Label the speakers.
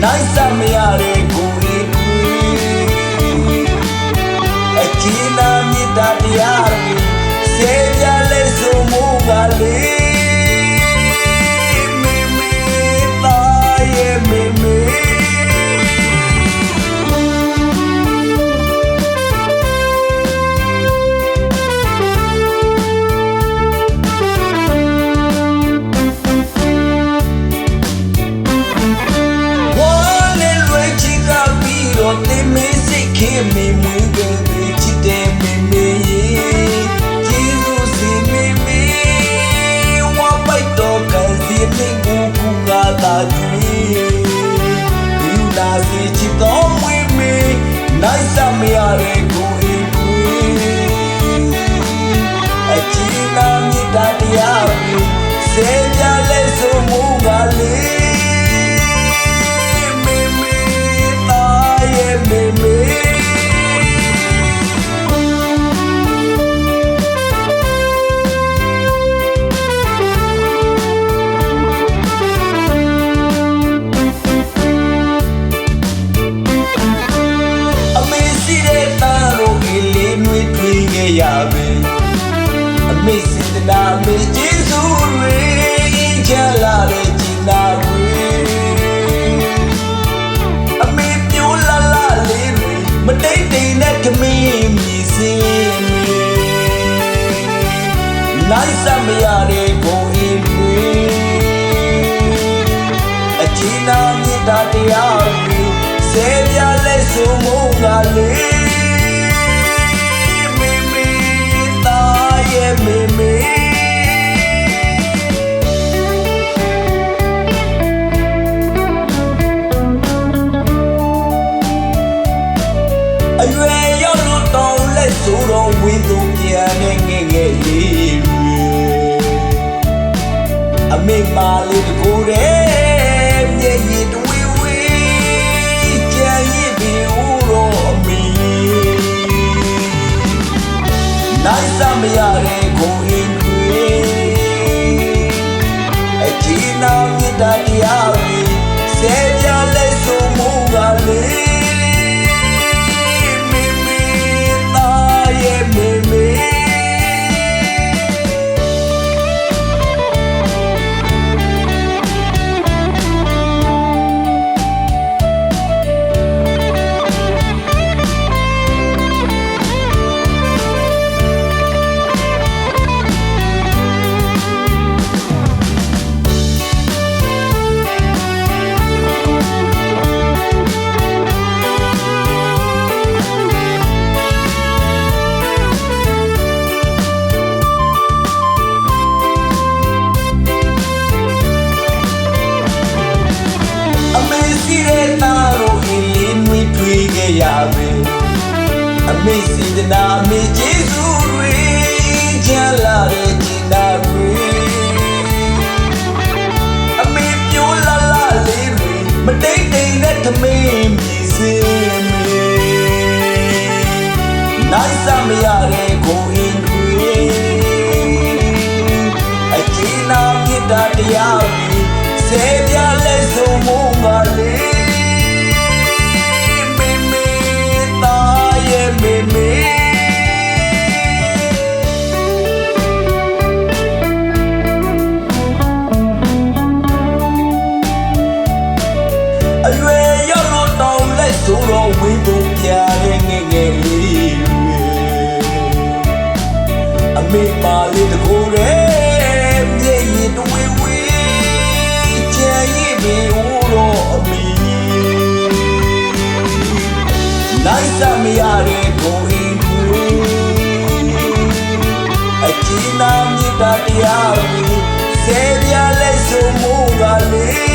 Speaker 1: နိုင်စမရတဲ့ကိုယ်အကျဉ်းသားမြတ်တရားတွေစေပြလဲဆိုမှုကလေးမေမေသားရဲ့မေမေမေမွေးကလေးချစ်တဲ့မေမေကျေးဇူးစီမေမေဝါပိုက်တော့ကစီနေကိုကူကတာကြီးယူလာစီချစ်တော်မွေမေနိုင်စမရတဲ့ကိုယ်အချီနာမြတ်တရားစေကြလဲဆိုမှုကလေးမေမေသားရဲ့မေမေရပဲအမေစေတနာအမေကျေးဇူးတွေချလာတဲ့ကျင်နာတွေအမေပြိုးလာလာလေးတွေမတိတ်တိမ်နဲ့ခမင်းမြည်စင်းတွေနိုင်စမရတဲ့ကိုယ်တွေအကျဉ်းနာမြတ်တရားတွေစေပြလဲဆိုမှုကလေးမေမေအရွယ်ရောက်လို့တောင်းလဲဆိုတော့ဝင်းသူပြန်နေငယ်ငယ်လေးအမေမာလေးတကူတဲ့မျက်ရည်တွေဝေးကြံရည်ပြီးဦးတော့အမေနိုင်စမရတဲ့ကိုယ်အကျဉ်းသားမြတ်တရားတွေစေပြလဲဆိုမှုကလေးမေမေသားရဲ့မေမေရပဲအမေစေတနာအမေကျေးဇူးတွေချလာတဲ့ကျင်နာတွေအမေပြိုးလာလာလေးတွေမတိတ်တိမ်နဲ့ထမင်းမြည်စင်းတွေနိုင်စမရတဲ့ကိုယ်တွေအကျဉ်းသားမြတ်တရားတွေစေပြလဲဆိုမှုကလေးမေမေအရွယ်ရောက်လို့တောင်းလဲဆိုတော့ဝင်းသူပြန်နေငယ်ငယ်လေးအမေပါလေးတကူတဲ့မျက်ရည်တွေဝေးကြံရည်ပြီးဦးတော့အမေနိုင်စမရတဲ့ကိုယ်အကျဉ်းသားမြတ်တရားတွေစေပြလဲဆိုမှုကလေး